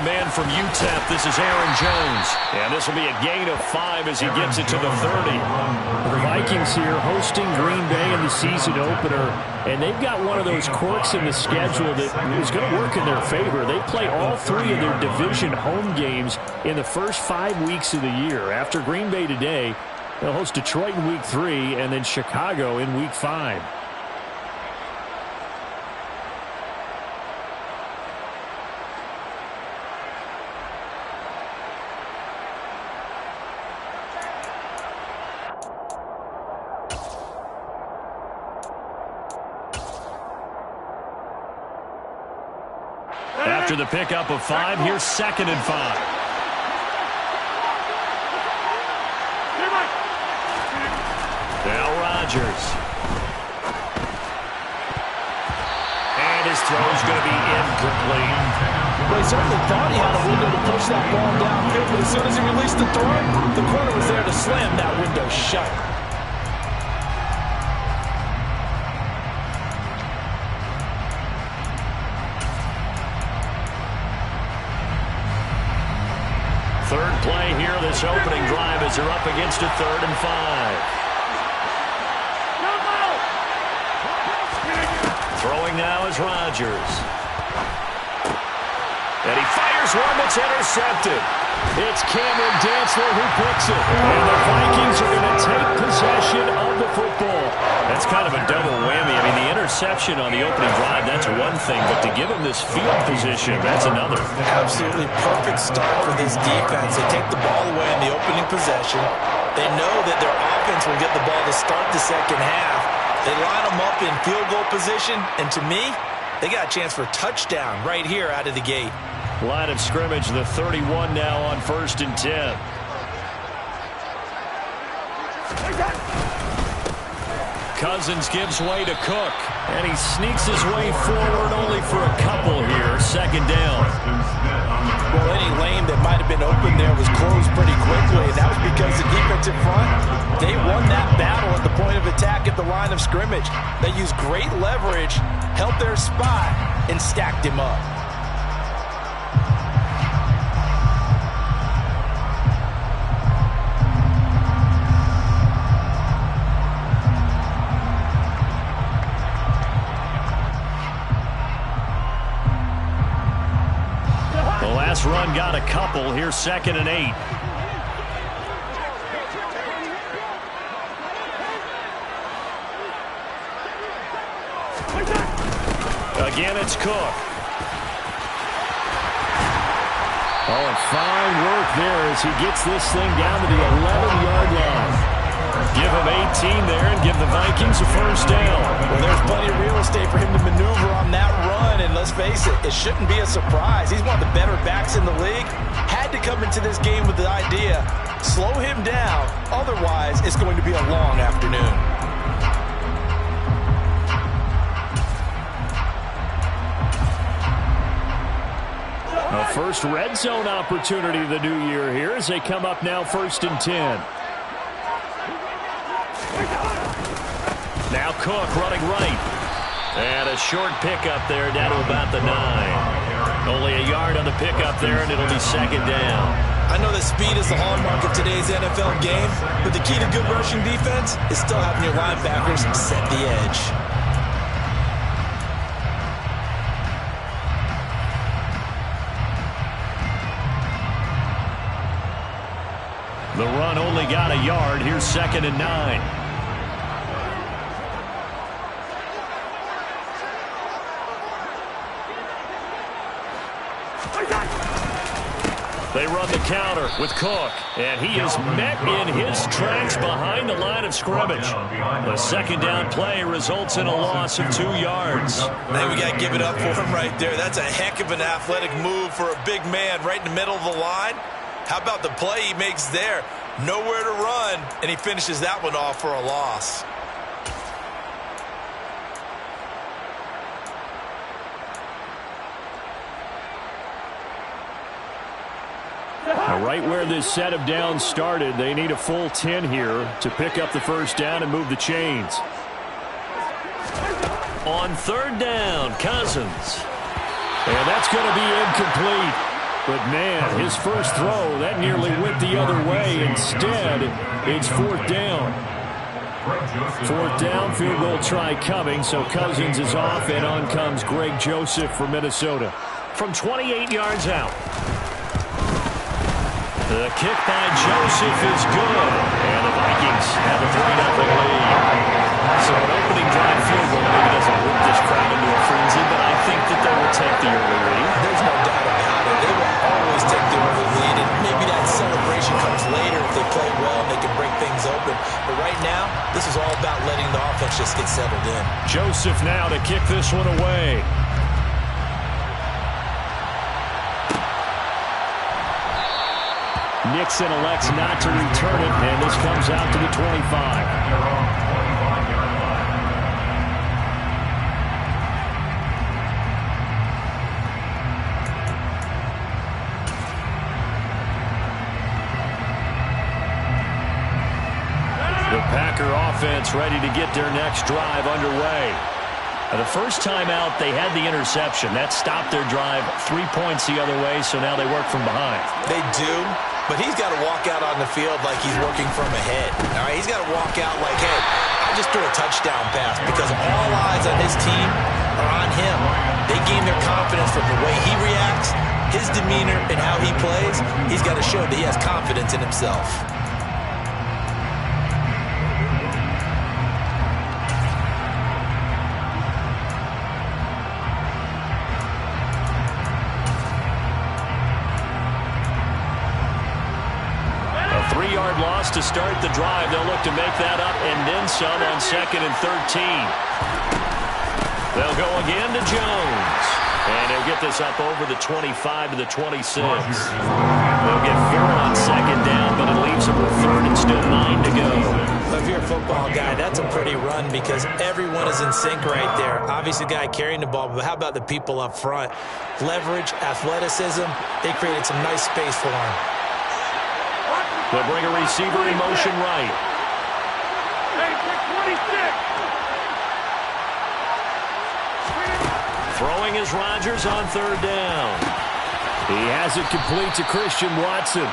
man from UTEP, this is Aaron Jones. And this will be a gain of 5 as he gets it to the 30. The Vikings here hosting Green Bay in the season opener. And they've got one of those quirks in the schedule that is going to work in their favor. They play all 3 of their division home games in the first 5 weeks of the year. After Green Bay today, they'll host Detroit in week 3 and then Chicago in week 5. After the pickup of 5, here's 2nd and 5. Now Rodgers. And his throw is going to be incomplete. Well, he certainly thought he had a window to push that ball downfield, but as soon as he released the throw, the corner was there to slam that window shut. Third play here, this opening drive as they're up against a 3rd and 5. Throwing now is Rodgers. And he fires one that's intercepted. It's Cameron Dantzler who picks it. And the Vikings are going to take possession of the football. That's kind of a double whammy. I mean, the interception on the opening drive, that's one thing. But to give him this field position, that's another. Absolutely perfect start for this defense. They take the ball away in the opening possession. They know that their offense will get the ball to start the second half. They line them up in field goal position. And to me, they got a chance for a touchdown right here out of the gate. Line of scrimmage, the 31 now on 1st and 10. Cousins gives way to Cook. And he sneaks his way forward only for a couple here. 2nd down. Well, any lane that might have been open there was closed pretty quickly. And that was because the defensive front, they won that battle at the point of attack at the line of scrimmage. They used great leverage, held their spot, and stacked him up. Run got a couple. Here's 2nd and 8. Again, it's Cook. Oh, and fine work there as he gets this thing down to the 11-yard line. Give him 18 there and give the Vikings a 1st down. Well, there's plenty of real estate for him to maneuver on that run, and let's face it, it shouldn't be a surprise. He's one of the better backs in the league. Had to come into this game with the idea, slow him down, otherwise it's going to be a long afternoon. A first red zone opportunity of the new year here as they come up now 1st and 10. Now Cook running right. And a short pickup there down to about the 9. Only a yard on the pickup there, and it'll be 2nd down. I know that speed is the hallmark of today's NFL game, but the key to good rushing defense is still having your linebackers set the edge. The run only got a yard. Here's 2nd and 9. They run the counter with Cook, and he is met in his tracks behind the line of scrimmage. The 2nd down play results in a loss of 2 yards. Man, we got to give it up for him right there. That's a heck of an athletic move for a big man right in the middle of the line. How about the play he makes there? Nowhere to run, and he finishes that one off for a loss. Now, right where this set of downs started, they need a full 10 here to pick up the 1st down and move the chains. On 3rd down, Cousins. And that's going to be incomplete. But, man, his first throw, that nearly went the other way. Instead, it's fourth down. Fourth down, field goal try coming, so Cousins is off, and on comes Greg Joseph for Minnesota. From 28 yards out. The kick by Joseph is good, and the Vikings have a 3-0 lead. So an opening drive field goal maybe doesn't whip this crowd into a frenzy, but I think that they will take the early lead. There's no doubt about it. They will always take the early lead, and maybe that celebration comes later if they play well and they can break things open. But right now, this is all about letting the offense just get settled in. Joseph now to kick this one away. Nixon elects not to return it, and this comes out to the 25. The Packer offense ready to get their next drive underway. The first time out, they had the interception. That stopped their drive 3 points the other way, so now they work from behind. They do, but he's got to walk out on the field like he's working from ahead. All right, he's got to walk out like, hey, I just threw a touchdown pass, because all eyes on his team are on him. They gain their confidence from the way he reacts, his demeanor, and how he plays. He's got to show that he has confidence in himself. Loss to start the drive. They'll look to make that up and then some on 2nd and 13. They'll go again to Jones. And he'll get this up over the 25 to the 26. They'll get 4 on 2nd down, but it leaves them with 3rd and still 9 to go. If you're a football guy, that's a pretty run because everyone is in sync right there. Obviously, the guy carrying the ball, but how about the people up front? Leverage, athleticism, they created some nice space for him. They'll bring a receiver in motion right. Throwing is Rodgers on 3rd down. He has it complete to Christian Watson.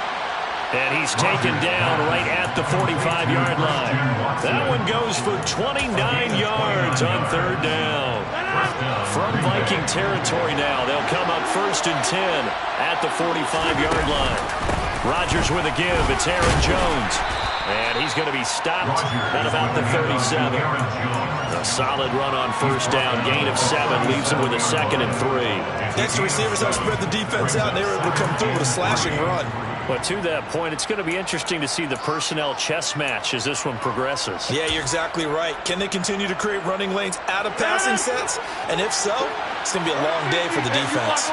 And he's taken down right at the 45-yard line. That one goes for 29 yards on 3rd down. From Viking territory now, they'll come up 1st and 10 at the 45-yard line. Rodgers with a give. It's Aaron Jones. And he's going to be stopped at about the 37. A solid run on 1st down. Gain of 7 leaves him with a 2nd and 3. Next, the receivers have spread the defense out, and they were able to come through with a slashing run. But to that point, it's going to be interesting to see the personnel chess match as this one progresses. Yeah, you're exactly right. Can they continue to create running lanes out of passing sets? And if so, it's going to be a long day for the defense.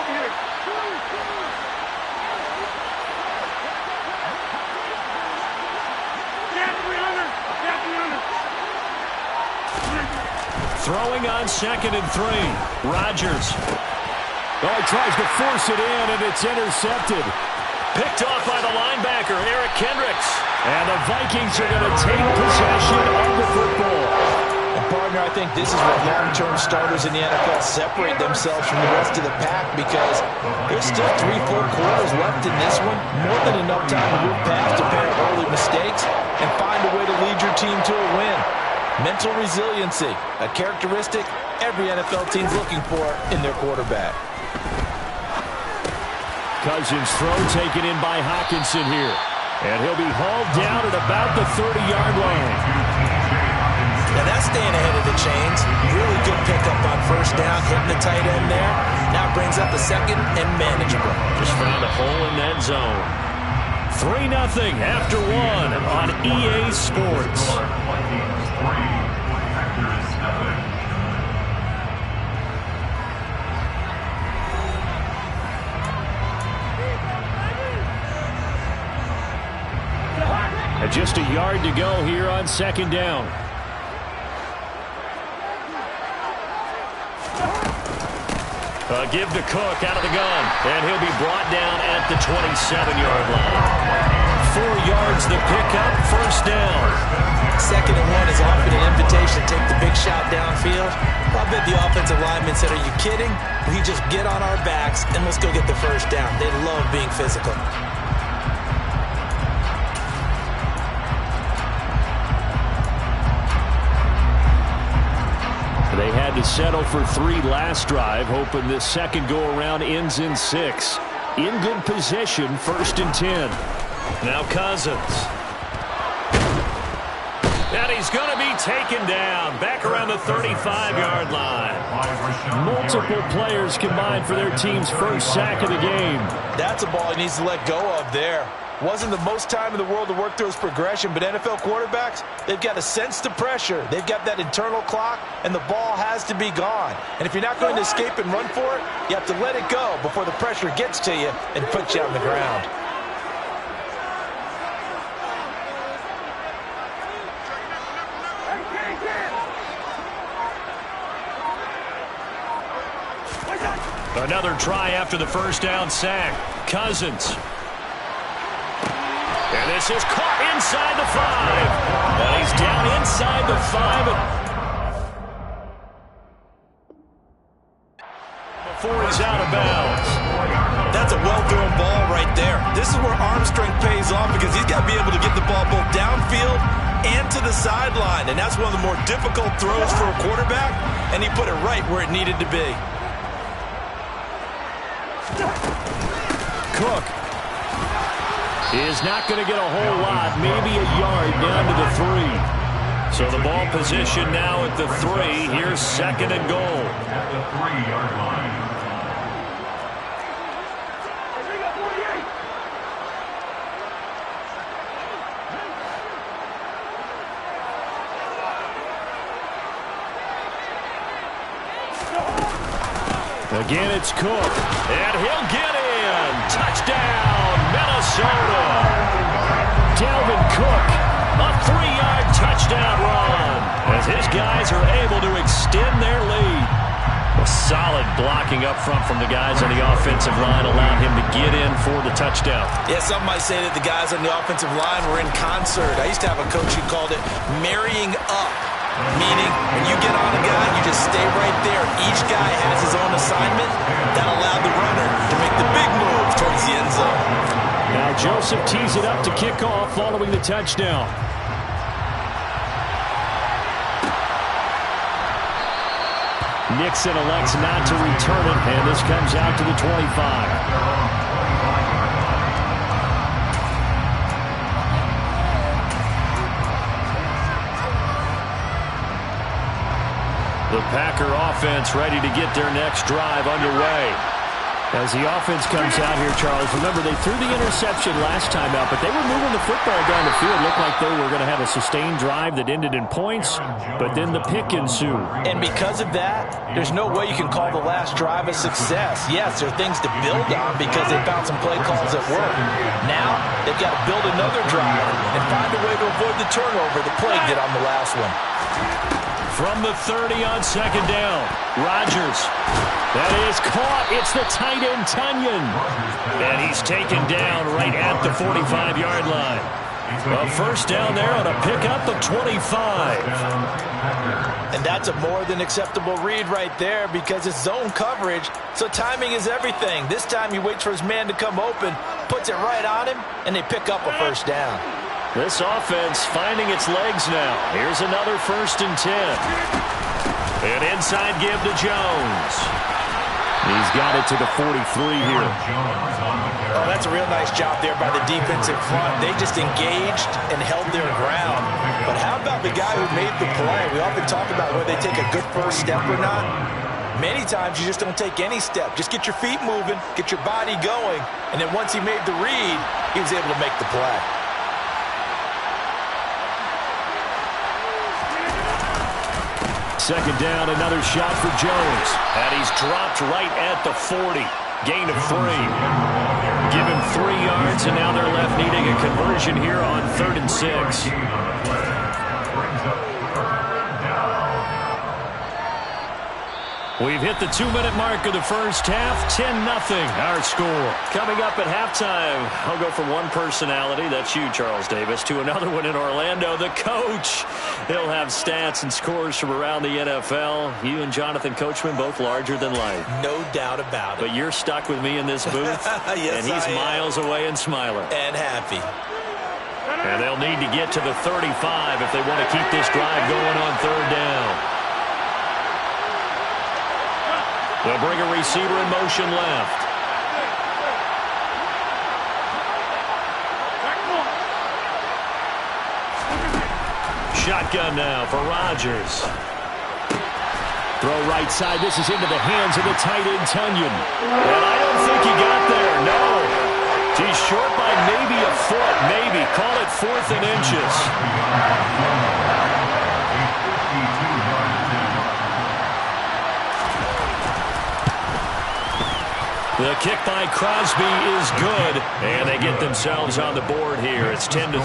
Throwing on 2nd and 3. Rodgers. Oh, he tries to force it in, and it's intercepted. Picked off by the linebacker, Eric Kendricks. And the Vikings are going to take possession of the football. And partner, I think this is where long-term starters in the NFL separate themselves from the rest of the pack because there's still 3 full quarters left in this one. More than enough time to move past a pair of early mistakes and find a way to lead your team to a win. Mental resiliency, a characteristic every NFL team's looking for in their quarterback. Cousins' throw taken in by Hawkinson here. And he'll be hauled down at about the 30-yard line. Now that's staying ahead of the chains. Really good pickup on 1st down, hitting the tight end there. Now brings up the 2nd and manageable. Just found a hole in that zone. 3-0 after 1 on EA Sports. Just a yard to go here on 2nd down. Give to Cook out of the gun, and he'll be brought down at the 27-yard line. 4 yards the pickup, first down. 2nd and 1 is often an invitation to take the big shot downfield. I bet the offensive lineman said, are you kidding? We just get on our backs and let's go get the first down. They love being physical. They had to settle for 3 last drive, hoping this second go-around ends in 6. In good position, 1st and 10. Now Cousins. And he's going to be taken down back around the 35-yard line. Multiple players combined for their team's first sack of the game. That's a ball he needs to let go of there. Wasn't the most time in the world to work through his progression, but NFL quarterbacks, they've got to sense the pressure. They've got that internal clock, and the ball has to be gone. And if you're not going to escape and run for it, you have to let it go before the pressure gets to you and puts you on the ground. Another try after the first down sack. Cousins. And this is caught inside the 5. And he's down inside the 5 before he's out of bounds. That's a well-thrown ball right there. This is where arm strength pays off because he's got to be able to get the ball both downfield and to the sideline. And that's one of the more difficult throws for a quarterback, and he put it right where it needed to be. Cook is not going to get a whole lot, maybe a yard down to the 3. So the ball position now at the 3. Here's 2nd and goal. At the 3-yard line. Again, it's Cook. And he'll get in. Touchdown, Minnesota. Dalvin Cook, A 3-yard touchdown run as his guys are able to extend their lead. A solid blocking up front from the guys on the offensive line allowed him to get in for the touchdown. Yeah, some might say that the guys on the offensive line were in concert. I used to have a coach who called it marrying up, meaning when you get on a guy, you just stay right there. Each guy has his own assignment. That allowed the runner to make the big move towards the end zone. now Joseph tees it up to kick off following the touchdown. Nixon elects not to return it, and this comes out to the 25. The Packer offense ready to get their next drive underway. As the offense comes out here, Charles, remember they threw the interception last time out, but they were moving the football down the field. Looked like they were going to have a sustained drive that ended in points, but then the pick ensued. And because of that, there's no way you can call the last drive a success. Yes, there are things to build on because they found some play calls that work. Now, they've got to build another drive and find a way to avoid the turnover that plagued it on the last one. From the 30 on 2nd down, Rodgers. That is caught. It's the tight end, Tunyon. And he's taken down right at the 45-yard line. A first down there on a pickup of 25. And that's a more than acceptable read right there because it's zone coverage, so timing is everything. This time he waits for his man to come open, puts it right on him, and they pick up a first down. This offense finding its legs now. Here's another 1st and 10. An inside give to Jones. He's got it to the 43 here. Oh, that's a real nice job there by the defensive front. They just engaged and held their ground. But how about the guy who made the play? We often talk about whether they take a good first step or not. Many times you just don't take any step. Just get your feet moving, get your body going, and then once he made the read, he was able to make the play. Second down, another shot for Jones. And he's dropped right at the 40. Gain of 3. Give him 3 yards, and now they're left needing a conversion here on 3rd and 6. We've hit the 2-minute mark of the first half. 10-0 our score. Coming up at halftime, I'll go from one personality, that's you, Charles Davis, to another one in Orlando, the coach. He'll have stats and scores from around the NFL. You and Jonathan Coachman both larger than life. No doubt about it. But you're stuck with me in this booth, yes, and he's miles away and smiling. And happy. And they'll need to get to the 35 if they want to keep this drive going on third down. They'll bring a receiver in motion left. Shotgun now for Rodgers. Throw right side. This is into the hands of the tight end, Tunyon. And I don't think he got there, no. He's short by maybe a foot, maybe. Call it 4th and inches. The kick by Crosby is good, and they get themselves on the board here. It's 10-3.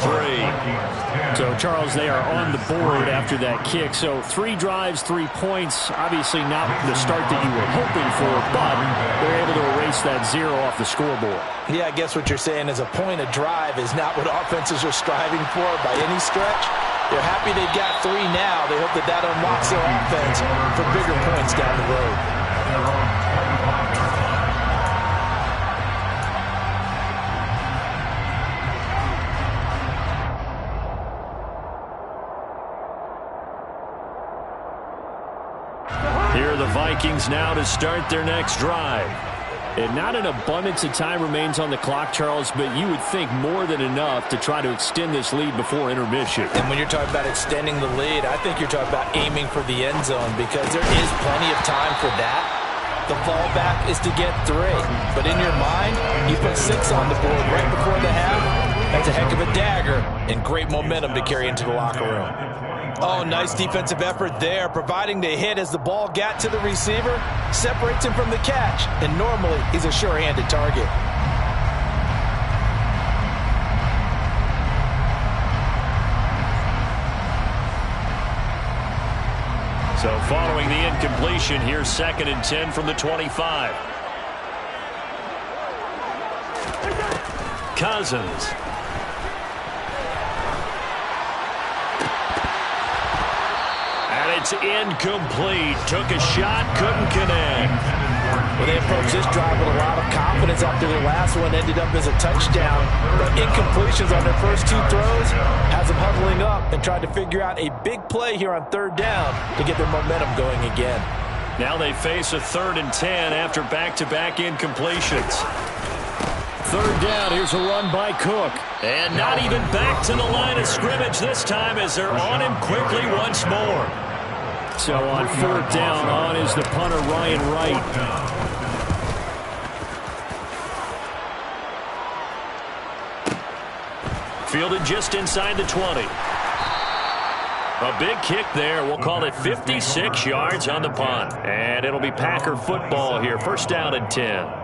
So, Charles, they are on the board after that kick. So, 3 drives, 3 points. Obviously not the start that you were hoping for, but they're able to erase that 0 off the scoreboard. Yeah, I guess what you're saying is a point of drive is not what offenses are striving for by any stretch. They're happy they've got 3 now. They hope that that unlocks their offense for bigger points down the road. Here are the Vikings now to start their next drive. And not an abundance of time remains on the clock, Charles, but you would think more than enough to try to extend this lead before intermission. And when you're talking about extending the lead, I think you're talking about aiming for the end zone because there is plenty of time for that. The fallback is to get 3. But in your mind, you put 6 on the board right before the half. That's a heck of a dagger and great momentum to carry into the locker room. Oh, nice defensive effort there, providing the hit as the ball got to the receiver, separates him from the catch, and normally he's a sure-handed target. So following the incompletion, here's 2nd and 10 from the 25. Cousins. It's incomplete. Took a shot, couldn't connect. Well, they approached this drive with a lot of confidence after their last one ended up as a touchdown. But incompletions on their first 2 throws has them huddling up and trying to figure out a big play here on 3rd down to get their momentum going again. Now they face a 3rd and 10 after back-to-back incompletions. 3rd down, here's a run by Cook. And not even back to the line of scrimmage this time as they're on him quickly once more. So on 4th down, on is the punter, Ryan Wright. Fielded just inside the 20. A big kick there. We'll call it 56 yards on the punt. And it'll be Packer football here. 1st down and 10.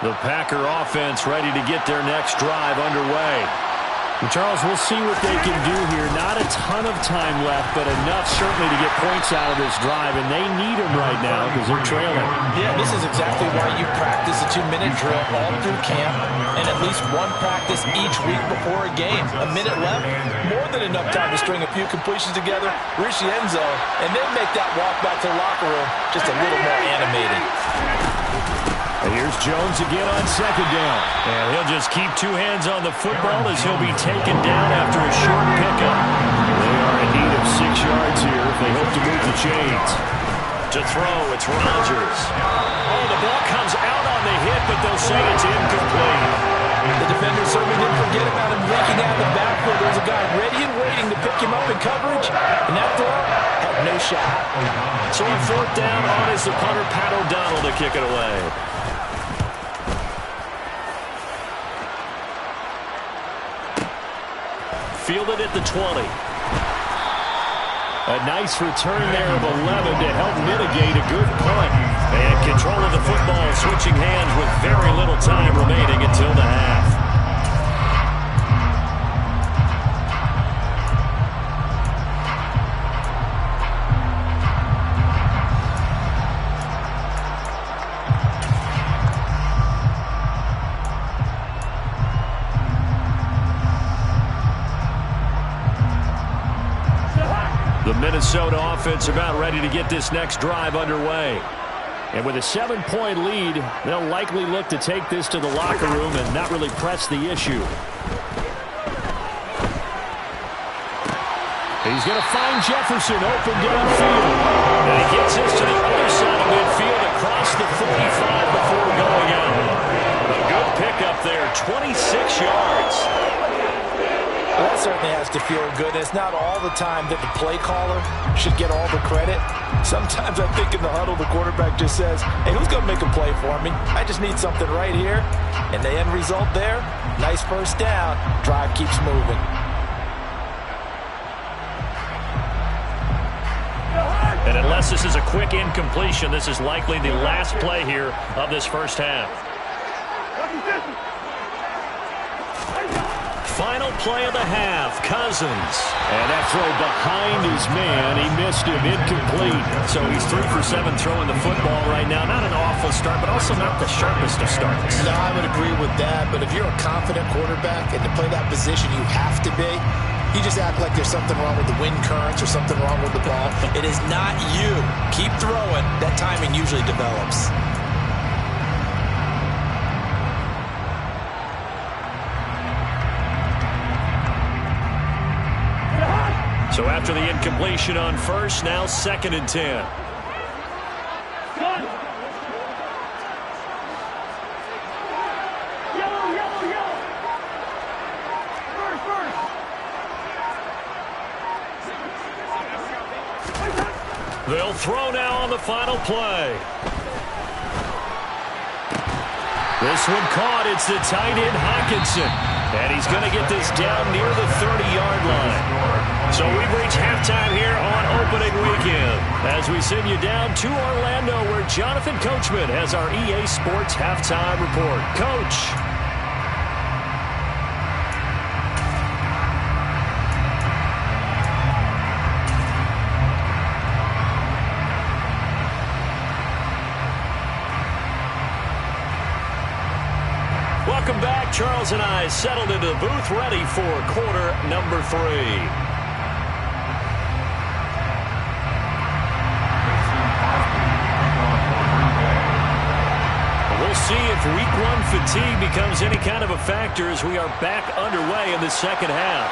The Packer offense ready to get their next drive underway. And Charles, we'll see what they can do here. Not a ton of time left, but enough certainly to get points out of this drive, and they need them right now because they're trailing. Yeah, this is exactly why you practice a 2-minute drill all through camp and at least one practice each week before a game. A minute left, more than enough time to string a few completions together, reach the end zone, and then make that walk back to the locker room just a little more animated. And here's Jones again on 2nd down. And he'll just keep 2 hands on the football as he'll be taken down after a short pickup. They are in need of 6 yards here if they hope to move the chains. To throw, it's Rodgers. Oh, the ball comes out on the hit, but they'll say it's incomplete. The defender certainly didn't forget about him leaking out of the backfield. There's a guy ready and waiting to pick him up in coverage, and that throw had no shot. So on 4th down, on is the punter, Pat O'Donnell, to kick it away. Fielded at the 20. A nice return there of 11 to help mitigate a good punt. And control of the football switching hands with very little time remaining until the half. The Minnesota offense about ready to get this next drive underway. And with a 7-point lead, they'll likely look to take this to the locker room and not really press the issue. He's going to find Jefferson open downfield. And he gets this to the other side of midfield across the 45 before going out. A good pickup there, 26 yards. Well, that certainly has to feel good. It's not all the time that the play caller should get all the credit. Sometimes I think in the huddle, the quarterback just says, hey, who's going to make a play for me? I just need something right here. And the end result there, nice first down. Drive keeps moving. And unless this is a quick incompletion, this is likely the last play here of this first half. Final play of the half, Cousins. And that throw behind his man, he missed him, incomplete. So he's 3 for 7 throwing the football right now. Not an awful start, but also not the sharpest of starts. No, I would agree with that. But if you're a confident quarterback and to play that position, you have to be. You just act like there's something wrong with the wind currents or something wrong with the ball. It is not you. Keep throwing. That timing usually develops. So after the incompletion on first, now 2nd and 10. They'll throw now on the final play. This one caught. It's the tight end Hawkinson. And he's going to get this down near the 30-yard line. So we've reached halftime here on opening weekend as we send you down to Orlando where Jonathan Coachman has our EA Sports halftime report. Coach. Welcome back. Charles and I settled into the booth ready for quarter number 3. We'll see if week 1 fatigue becomes any kind of a factor as we are back underway in the second half.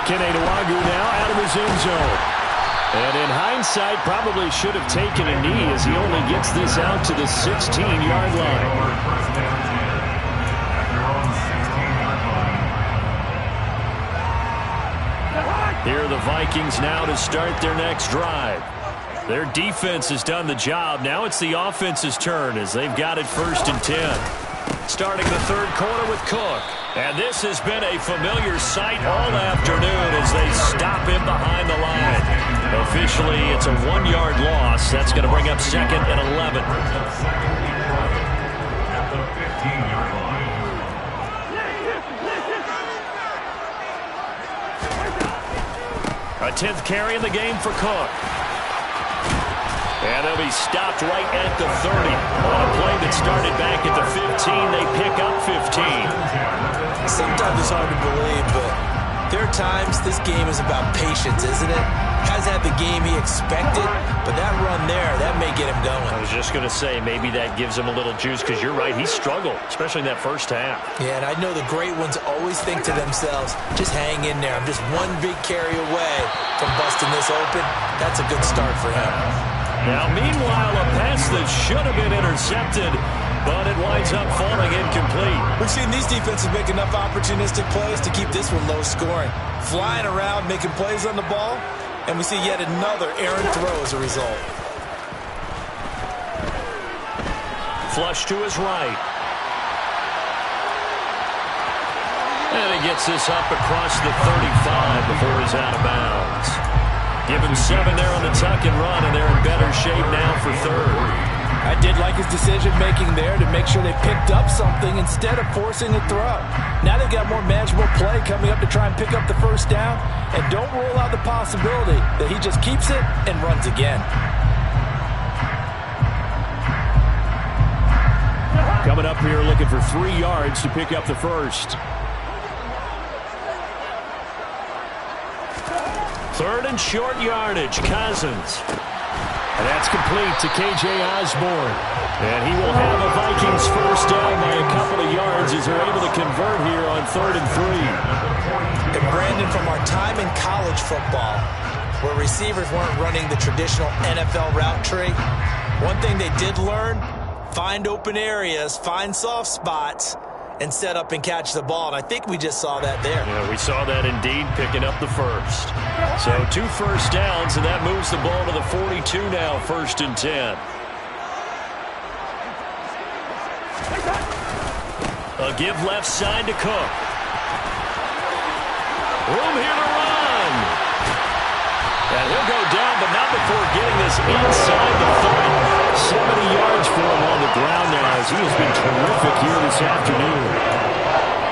Kenny Nwagu now out of his end zone. And in hindsight, probably should have taken a knee as he only gets this out to the 16-yard line. Here are the Vikings now to start their next drive. Their defense has done the job. Now it's the offense's turn as they've got it 1st and 10. Starting the third quarter with Cook. And this has been a familiar sight all afternoon as they stop him behind the line. Officially, it's a 1-yard loss. That's going to bring up 2nd and 11. A 10th carry in the game for Cook. And they'll be stopped right at the 30. On a play that started back at the 15, they pick up 15. Sometimes it's hard to believe, but there are times this game is about patience, isn't it? Hasn't had the game he expected, but that run there, that may get him going. I was just going to say, maybe that gives him a little juice, because you're right, he struggled, especially in that first half. Yeah, and I know the great ones always think to themselves, just hang in there. I'm just one big carry away from busting this open. That's a good start for him. Now, meanwhile, a pass that should have been intercepted, but it winds up falling incomplete. We've seen these defenses make enough opportunistic plays to keep this one low scoring. Flying around, making plays on the ball, and we see yet another errant throw as a result. Flush to his right. And he gets this up across the 35 before he's out of bounds. Give him 7 there on the tuck and run, and they're in better shape now for third. I did like his decision-making there to make sure they picked up something instead of forcing a throw. Now they've got more manageable play coming up to try and pick up the first down, and don't rule out the possibility that he just keeps it and runs again. Coming up here looking for 3 yards to pick up the first. Third and short yardage, Cousins. And that's complete to K.J. Osborne. And he will have a Vikings first down by a couple of yards as they're able to convert here on 3rd and 3. And Brandon, from our time in college football, where receivers weren't running the traditional NFL route tree, one thing they did learn, find open areas, find soft spots, and set up and catch the ball. And I think we just saw that there. Yeah, we saw that indeed, picking up the first. So 2 first downs, and that moves the ball to the 42 now, 1st and 10. A give left side to Cook. Room here to run. And he'll go down, but not before getting this inside the 30. 70 yards for him on the ground now, as he has been terrific here this afternoon.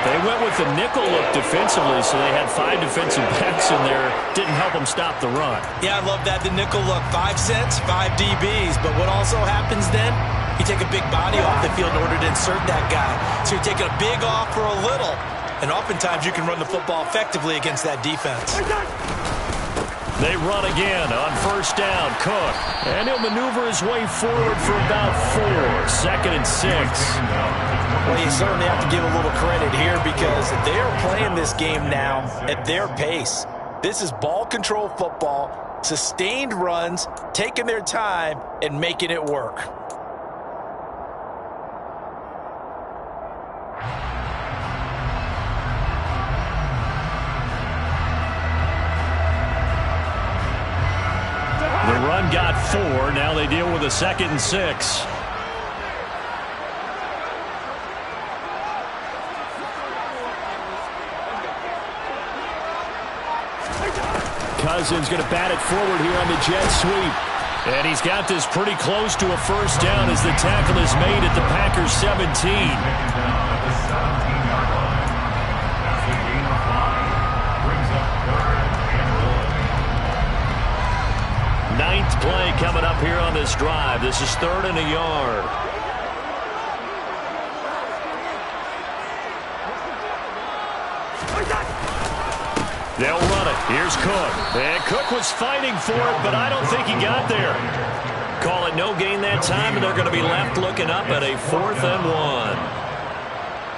They went with the nickel look defensively, so they had 5 defensive backs in there. Didn't help them stop the run. Yeah, I love that, the nickel look. 5 cents, 5 DBs. But what also happens then, you take a big body off the field in order to insert that guy. So you're taking a big off for a little. And oftentimes you can run the football effectively against that defense. They run again on first down. Cook. And he'll maneuver his way forward for about 4. 2nd and 6. Well, you certainly have to give a little credit here because they are playing this game now at their pace. This is ball control football, sustained runs, taking their time, and making it work. The run got 4. Now they deal with a 2nd and 6. Cousins going to bat it forward here on the jet sweep. And he's got this pretty close to a first down as the tackle is made at the Packers 17. Ninth play coming up here on this drive. This is 3rd and a yard. They'll run it. Here's Cook. And Cook was fighting for it, but I don't think he got there. Call it no gain that time, and they're going to be left looking up at a 4th and 1.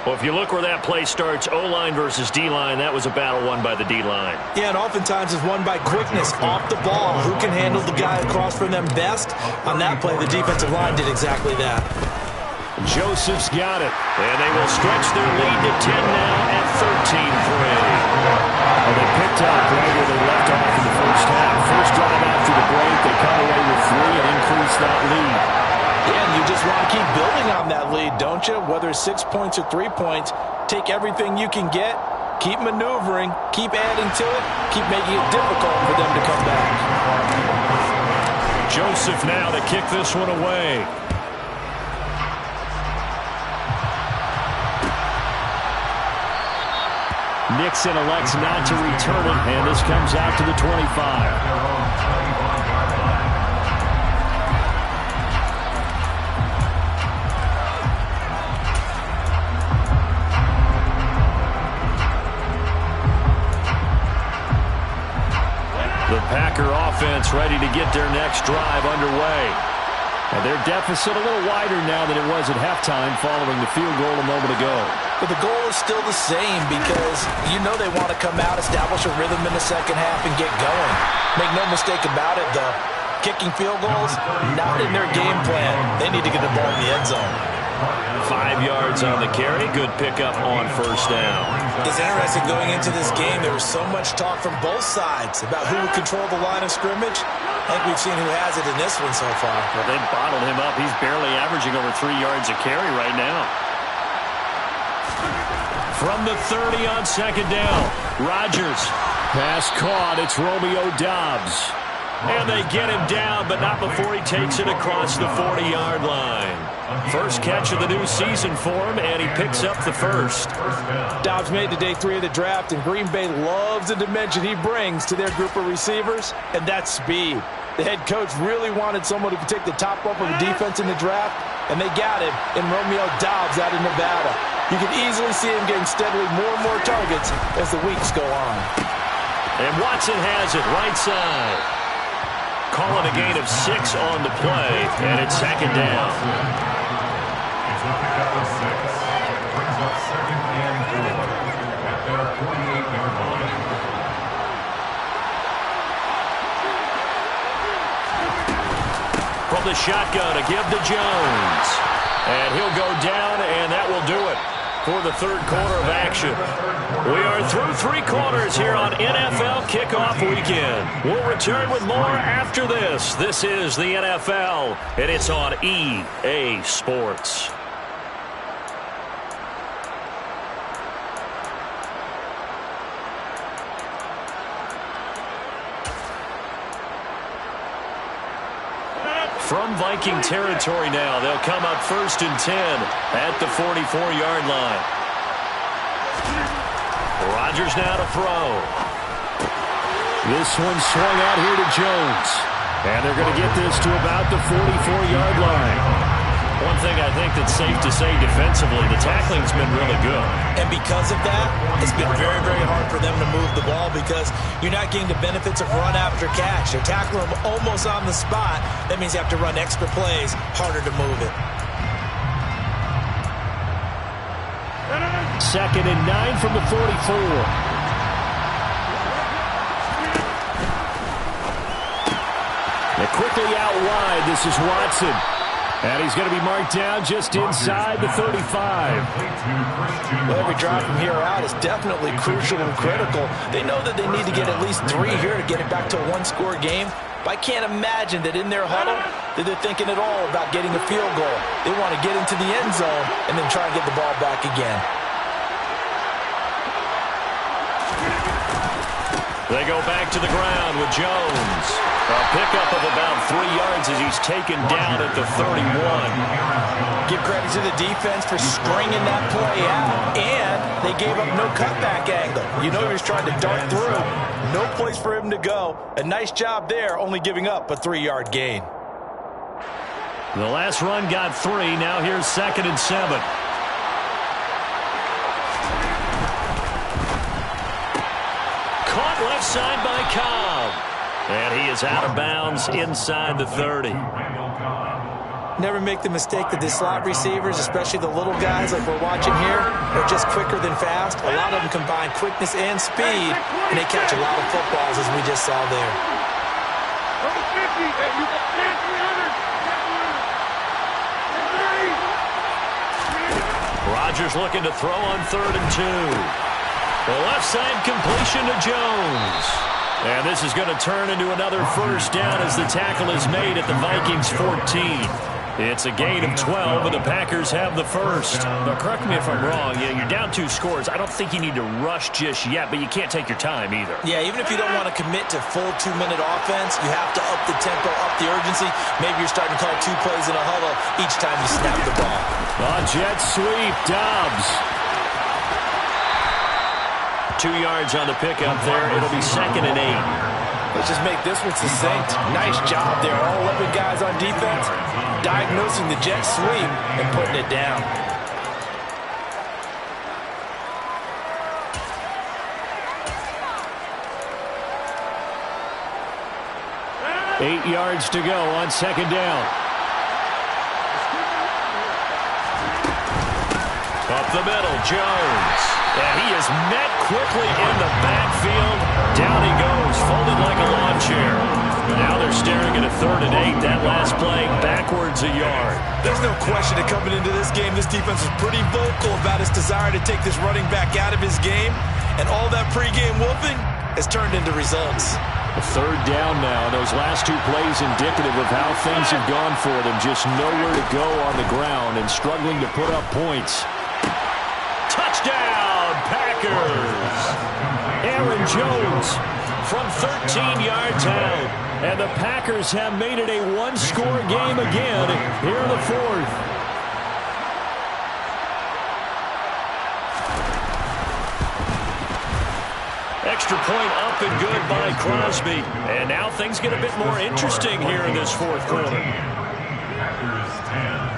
Well, if you look where that play starts, O-line versus D-line, that was a battle won by the D-line. Yeah, and oftentimes it's won by quickness off the ball. Who can handle the guy across from them best? On that play, the defensive line did exactly that. Joseph's got it. And they will stretch their lead to 10 now at 13-3. Well, they picked up right where they left off in the first half. First drive after the break, they come away with 3 and increase that lead. Yeah, and you just want to keep building on that lead, don't you? Whether it's 6 points or 3 points, take everything you can get, keep maneuvering, keep adding to it, keep making it difficult for them to come back. Joseph now to kick this one away. Nixon elects not to return it, and this comes out to the 25. The Packer offense ready to get their next drive underway. And their deficit a little wider now than it was at halftime following the field goal a moment ago. But the goal is still the same because you know they want to come out, establish a rhythm in the second half, and get going. Make no mistake about it, though. Kicking field goals, not in their game plan. They need to get the ball in the end zone. 5 yards on the carry. Good pickup on first down. It's interesting going into this game. There was so much talk from both sides about who would control the line of scrimmage. I think we've seen who has it in this one so far. Well, they bottled him up. He's barely averaging over 3 yards a carry right now. From the 30 on second down, Rodgers. Pass caught. It's Romeo Doubs. And they get him down, but not before he takes it across the 40-yard line. First catch of the new season for him, and he picks up the first. Dobbs made to day 3 of the draft, and Green Bay loves the dimension he brings to their group of receivers, and that's speed. The head coach really wanted someone who could take the top off of the defense in the draft, and they got him in Romeo Dobbs out of Nevada. You can easily see him getting steadily more and more targets as the weeks go on. And Watson has it right side. Calling a gain of 6 on the play, and it's second down. It's a pickup of 6. Brings up second and 4 at their 48-yard line. From the shotgun, a give to Jones. And he'll go down, and that will do it for the third quarter of action. We are through 3 quarters here on NFL Kickoff Weekend. We'll return with more after this. This is the NFL, and it's on EA Sports. From Viking territory now, they'll come up 1st and 10 at the 44-yard line. Rodgers now to throw. This one swung out here to Jones. And they're going to get this to about the 44-yard line. One thing I think that's safe to say defensively, the tackling's been really good. And because of that, it's been very, very hard for them to move the ball because you're not getting the benefits of run after catch. They're tackling them almost on the spot. That means you have to run extra plays, harder to move it. 2nd and 9 from the 44. They're quickly out wide. This is Watson. And he's going to be marked down just inside the 35. Well, every drive from here out is definitely crucial and critical. They know that they need to get at least 3 here to get it back to a 1-score game. But I can't imagine that in their huddle that they're thinking at all about getting a field goal. They want to get into the end zone and then try and get the ball back again. They go back to the ground with Jones. A pickup of about 3 yards as he's taken down at the 31. Give credit to the defense for stringing that play out, and they gave up no cutback angle. You know he was trying to dart through. No place for him to go. A nice job there, only giving up a 3-yard gain. The last run got 3. Now here's 2nd and 7. Caught left side by Cobb. And he is out of bounds inside the 30. Never make the mistake that the slot receivers, especially the little guys like we're watching here, are just quicker than fast. A lot of them combine quickness and speed, and they catch a lot of footballs, as we just saw there. Rodgers looking to throw on 3rd and 2. The left side completion to Jones. And this is going to turn into another first down as the tackle is made at the Vikings 14. It's a gain of 12, and the Packers have the first. Now, correct me if I'm wrong. Yeah, you're down 2 scores. I don't think you need to rush just yet, but you can't take your time either. Yeah, even if you don't want to commit to full 2-minute offense, you have to up the tempo, up the urgency. Maybe you're starting to call 2 plays in a huddle each time you snap the ball. A jet sweep, Dobbs. 2 yards on the pickup there. It'll be 2nd and 8. Let's just make this one succinct. Nice job there. All 11 guys on defense diagnosing the jet sweep and putting it down. Eight yards to go on 2nd down. Up the middle, Jones. And he is met quickly in the backfield. Down he goes, folded like a lawn chair. Now they're staring at a 3rd and 8. That last play backwards a yard. There's no question that coming into this game, this defense was pretty vocal about its desire to take this running back out of his game. And all that pregame whooping has turned into results. A 3rd down now. Those last 2 plays indicative of how things have gone for them. Just nowhere to go on the ground and struggling to put up points. Touchdown, Packers! Aaron Jones from 13 yards out. And the Packers have made it a one-score game again here in the fourth. Extra point up and good by Crosby. And now things get a bit more interesting here in this fourth quarter. Packers 10.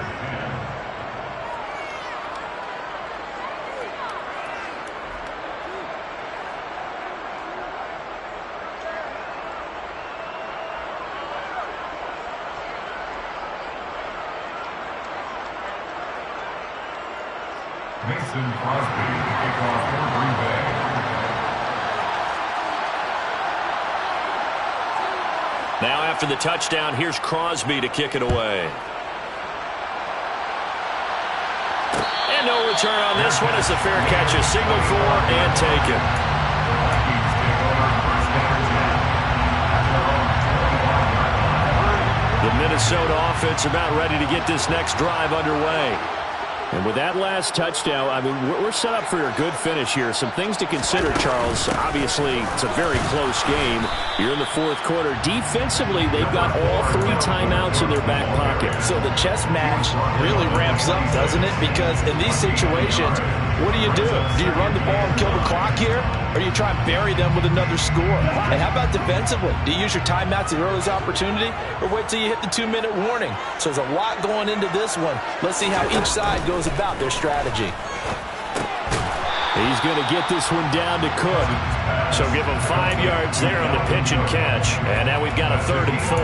Mason Crosby to kick off for Green Bay. Now after the touchdown, here's Crosby to kick it away. And no return on this one as the fair catch is signaled for and taken. Vikings take over first and 10. The Minnesota offense about ready to get this next drive underway. And with that last touchdown, I mean, we're set up for a good finish here. Some things to consider, Charles. Obviously, it's a very close game. You're in the fourth quarter. Defensively, they've got all 3 timeouts in their back pocket. So the chess match really ramps up, doesn't it? Because in these situations, what do? Do you run the ball and kill the clock here? Or do you try and bury them with another score? And how about defensively? Do you use your timeouts at the earliest opportunity? Or wait till you hit the 2-minute warning? So there's a lot going into this one. Let's see how each side goes about their strategy. He's going to get this one down to Cook. So give him 5 yards there on the pitch and catch. And now we've got a 3rd and 4.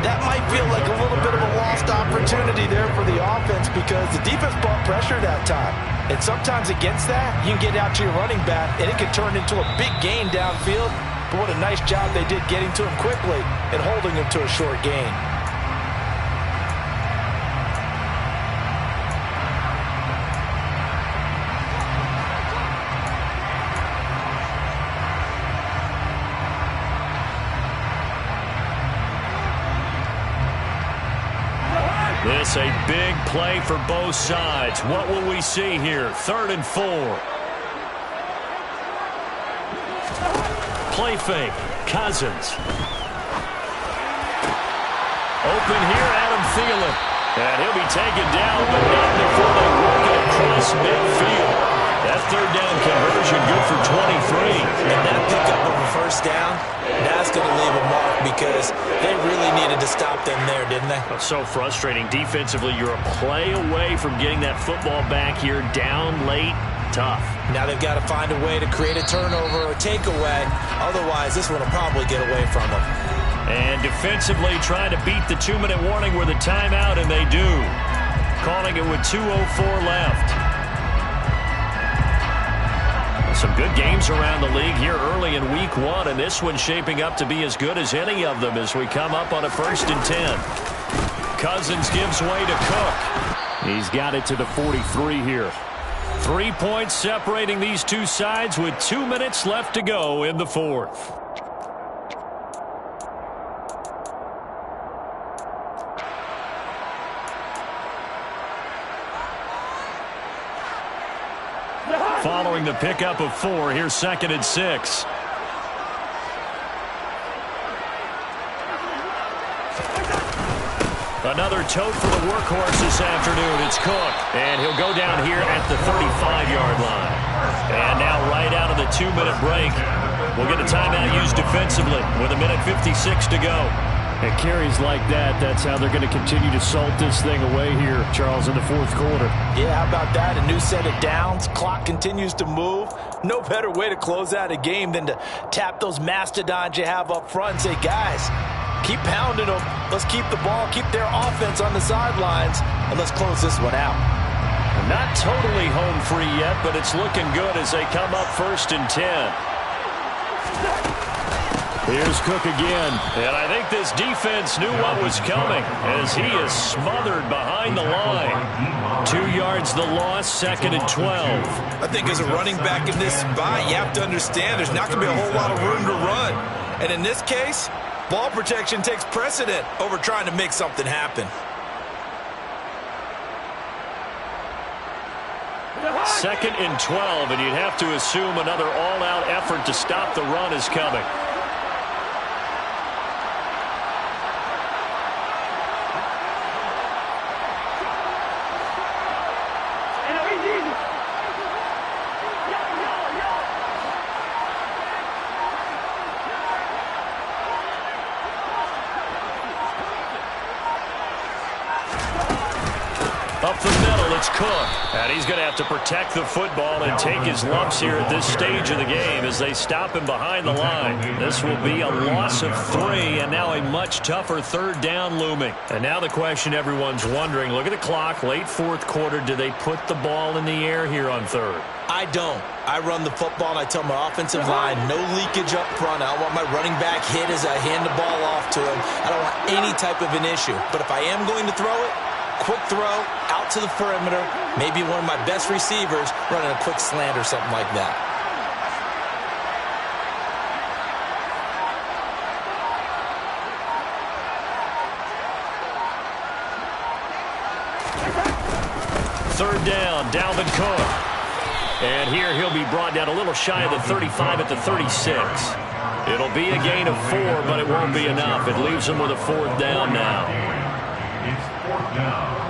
That might feel like a little bit of a lost opportunity there for the offense because the defense brought pressure that time. And sometimes against that, you can get out to your running back, and it can turn into a big gain downfield. But what a nice job they did getting to him quickly and holding him to a short gain. This a big play for both sides. What will we see here? 3rd and 4. Play fake. Cousins. Open here, Adam Thielen. And he'll be taken down, but not before they work it across midfield. That 3rd down conversion good for 23. And that pickup of a first down, that's going to leave a mark because they really needed to stop them there, didn't they? That's so frustrating. Defensively, you're a play away from getting that football back here down late. Tough. Now they've got to find a way to create a turnover or a takeaway. Otherwise, this one will probably get away from them. And defensively trying to beat the 2-minute warning with a timeout, and they do. Calling it with 2:04 left. Some good games around the league here early in week 1, and this one's shaping up to be as good as any of them as we come up on a 1st and 10. Cousins gives way to Cook. He's got it to the 43 here. 3 points separating these two sides with 2 minutes left to go in the fourth. Following the pickup of 4, here's 2nd and 6. Another tote for the workhorse this afternoon. It's Cook, and he'll go down here at the 35-yard line. And now right out of the 2-minute break, we'll get a timeout used defensively with 1:56 to go. And carries like that, that's how they're going to continue to salt this thing away here, Charles, in the fourth quarter. Yeah, how about that? A new set of downs. Clock continues to move. No better way to close out a game than to tap those mastodons you have up front and say, guys, keep pounding them. Let's keep the ball, keep their offense on the sidelines, and let's close this one out. Not totally home free yet, but it's looking good as they come up 1st and 10. Here's Cook again. And I think this defense knew what was coming as he is smothered behind the line. 2 yards the loss, 2nd and 12. I think as a running back in this spot, you have to understand there's not going to be a whole lot of room to run. And in this case, ball protection takes precedent over trying to make something happen. 2nd and 12, and you'd have to assume another all-out effort to stop the run is coming. Up the middle, it's Cook. And he's going to have to protect the football and take his lumps here at this stage of the game as they stop him behind the line. This will be a loss of 3, and now a much tougher third down looming. And now the question everyone's wondering, look at the clock, late fourth quarter, do they put the ball in the air here on third? I don't. I run the football, and I tell my offensive line, no leakage up front. I don't want my running back hit as I hand the ball off to him. I don't want any type of an issue. But if I am going to throw it, quick throw, out to the perimeter, maybe one of my best receivers running a quick slant or something like that. Third down, Dalvin Cook. And here he'll be brought down a little shy of the 35 at the 36. It'll be a gain of 4, but it won't be enough. It leaves him with a fourth down now. It's fourth down.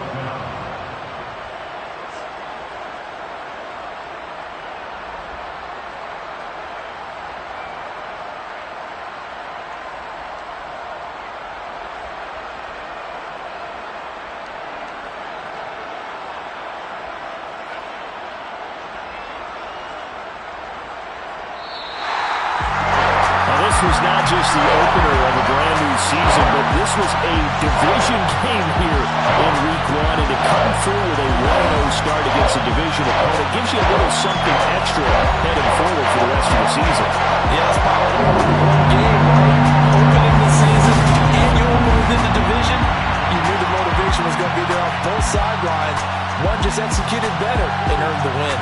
Was not just the opener of a brand new season, but this was a division game here in week 1, and to come through with a 1-0 start against a division opponent gives you a little something extra heading forward for the rest of the season. Yeah, it's probably one game, right? Opening the season, and you moved into division. You knew the motivation was going to be there on both sidelines. One just executed better and earned the win.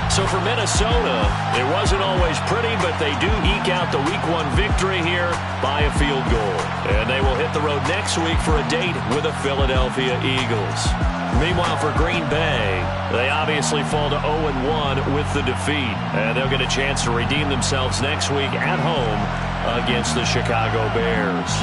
So for Minnesota, it wasn't always pretty, but they do eke out the Week 1 victory here by a field goal. And they will hit the road next week for a date with the Philadelphia Eagles. Meanwhile, for Green Bay, they obviously fall to 0-1 with the defeat. And they'll get a chance to redeem themselves next week at home against the Chicago Bears.